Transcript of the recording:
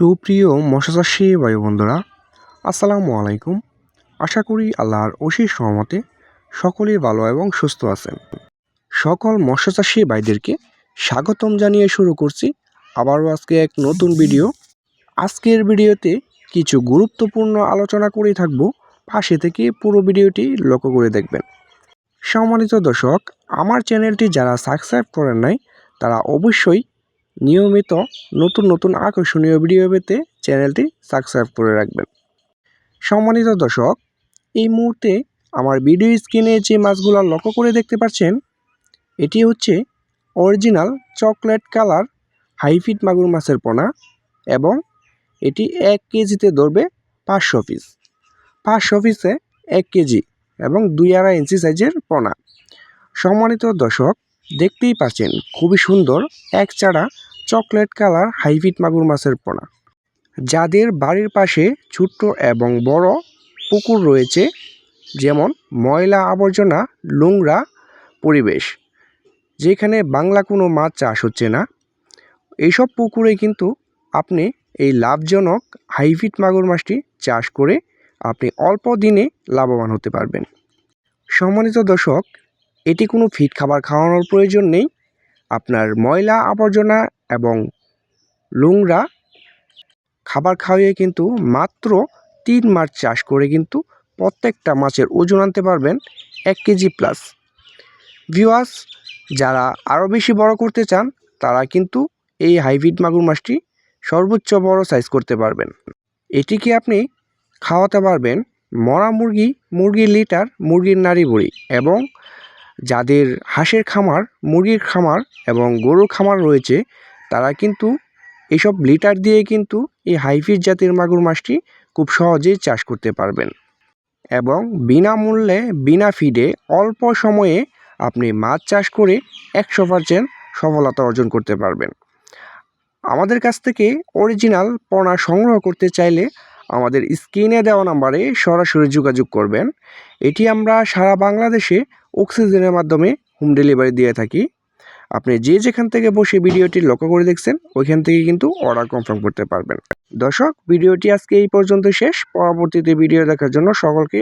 সুপ্রিয় মৎস্যচাষী ভাই বন্ধুরা, আসসালামু আলাইকুম। আশা করি আল্লাহর অশেষ রহমতে সকলেই ভালো এবং সুস্থ আছেন। সকল মৎস্যচাষী ভাইদেরকে স্বাগতম জানিয়ে শুরু করছি আবারও আজকে এক নতুন ভিডিও। আজকের ভিডিওতে কিছু গুরুত্বপূর্ণ আলোচনা করে থাকবো, পাশে থেকে পুরো ভিডিওটি লক্ষ্য করে দেখবেন। সম্মানিত দর্শক, আমার চ্যানেলটি যারা সাবস্ক্রাইব করেন নাই তারা অবশ্যই নিয়মিত নতুন নতুন আকর্ষণীয় ভিডিও পেতে চ্যানেলটি সাবস্ক্রাইব করে রাখবেন। সম্মানিত দর্শক, এই মুহূর্তে আমার ভিডিও স্ক্রিনে যে মাছগুলো লক্ষ্য করে দেখতে পাচ্ছেন, এটি হচ্ছে অরিজিনাল চকলেট কালার হাইফিট মাগুর মাছের পোনা এবং এটি 1 কেজিতে ধরবে 500 পিস। 500 পিসে 1 কেজি এবং 2.5 ইঞ্চি সাইজের পোনা। সম্মানিত দর্শক, দেখতেই পাচ্ছেন খুবই সুন্দর এক চারা চকলেট কালার হাইফিট মাগুর মাছের পোনা। যাদের বাড়ির পাশে ছোট্ট এবং বড় পুকুর রয়েছে, যেমন ময়লা আবর্জনা নোংরা পরিবেশ, যেখানে বাংলা কোনো মাছ চাষ হচ্ছে না, এইসব পুকুরে কিন্তু আপনি এই লাভজনক হাইফিট মাগুর মাছটি চাষ করে আপনি অল্প দিনে লাভবান হতে পারবেন। সম্মানিত দর্শক, এটি কোনো ফিড খাবার খাওয়ানোর প্রয়োজন নেই। আপনার ময়লা আবর্জনা এবং নোংরা খাবার খাওয়িয়ে কিন্তু মাত্র 3 মাস চাষ করে কিন্তু প্রত্যেকটা মাছের ওজন আনতে পারবেন 1 কেজি প্লাস। ভিউয়ার্স, যারা আরও বেশি বড় করতে চান তারা কিন্তু এই হাইব্রিড মাগুর মাছটি সর্বোচ্চ বড় সাইজ করতে পারবেন। এটিকে আপনি খাওয়াতে পারবেন মরা মুরগি, মুরগির লিটার, মুরগির নাড়ি বুড়ি, এবং যাদের হাঁসের খামার, মুরগির খামার এবং গরুর খামার রয়েছে তারা কিন্তু এইসব লিটার দিয়ে কিন্তু এই হাইফিট জাতের মাগুর মাছটি খুব সহজেই চাষ করতে পারবেন এবং বিনামূল্যে বিনা ফিডে অল্প সময়ে আপনি মাছ চাষ করে 100% সফলতা অর্জন করতে পারবেন। আমাদের কাছ থেকে অরিজিনাল পোনা সংগ্রহ করতে চাইলে আমাদের স্ক্রিনে দেওয়া নাম্বারে সরাসরি যোগাযোগ করবেন। এটি আমরা সারা বাংলাদেশে অক্সিজেনের মাধ্যমে হোম ডেলিভারি দিয়ে থাকি। আপনি যেখান থেকে বসে ভিডিওটি লক্ষ্য করে দেখছেন ওইখান থেকে কিন্তু অর্ডার কনফার্ম করতে পারবেন। দর্শক, ভিডিওটি আজকে এই পর্যন্ত শেষ। পরবর্তীতে ভিডিও দেখার জন্য সকলকে